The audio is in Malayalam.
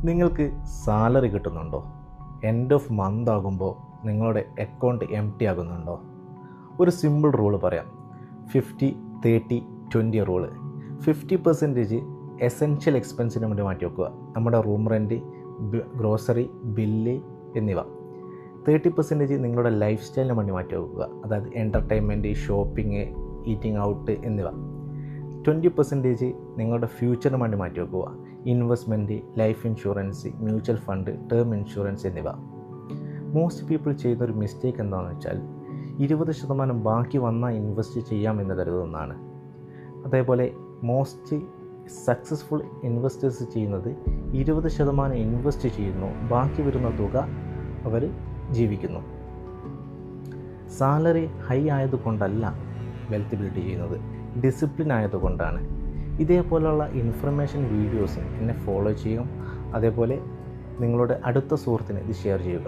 നിങ്ങൾക്ക് സാലറി കിട്ടുന്നുണ്ടോ? എൻഡ് ഓഫ് മന്ത് ആകുമ്പോൾ നിങ്ങളുടെ അക്കൗണ്ട് എം ടി ആകുന്നുണ്ടോ? ഒരു സിമ്പിൾ റൂള് പറയാം. 50-30-20 റൂള്. 50% എസെൻഷ്യൽ എക്സ്പെൻസിന് വേണ്ടി മാറ്റി വെക്കുക. നമ്മുടെ റൂം റെൻറ്റ്, ഗ്രോസറി, ബില്ല് എന്നിവ. 30% നിങ്ങളുടെ ലൈഫ് സ്റ്റൈലിന് വേണ്ടി മാറ്റി വെക്കുക. അതായത് എൻ്റർടൈൻമെൻറ്റ്, ഷോപ്പിംഗ്, ഈറ്റിംഗ് ഔട്ട് എന്നിവ. 20% നിങ്ങളുടെ ഫ്യൂച്ചറിന് വേണ്ടി മാറ്റി വെക്കുക. Investment, life insurance, mutual fund, term insurance എന്നിവ. മോസ്റ്റ് പീപ്പിൾ ചെയ്യുന്നൊരു മിസ്റ്റേക്ക് എന്താണെന്ന് വെച്ചാൽ 20% ബാക്കി വന്നാൽ ഇൻവെസ്റ്റ് ചെയ്യാമെന്ന് കരുതുന്നതാണ്. അതേപോലെ മോസ്റ്റ് സക്സസ്ഫുൾ ഇൻവെസ്റ്റേഴ്സ് ചെയ്യുന്നത് 20% ഇൻവെസ്റ്റ് ചെയ്യുന്നു, ബാക്കി വരുന്ന തുക അവർ ജീവിക്കുന്നു. സാലറി ഹൈ ആയതുകൊണ്ടല്ല വെൽത്ത് ബിൽഡ് ചെയ്യുന്നത്, ഡിസിപ്ലിൻ ആയതുകൊണ്ടാണ്. ഇതേപോലെയുള്ള ഇൻഫർമേഷൻ വീഡിയോസിന് എന്നെ ഫോളോ ചെയ്യും. അതേപോലെ നിങ്ങളുടെ അടുത്ത സുഹൃത്തിന് ഇത് ഷെയർ ചെയ്യുക.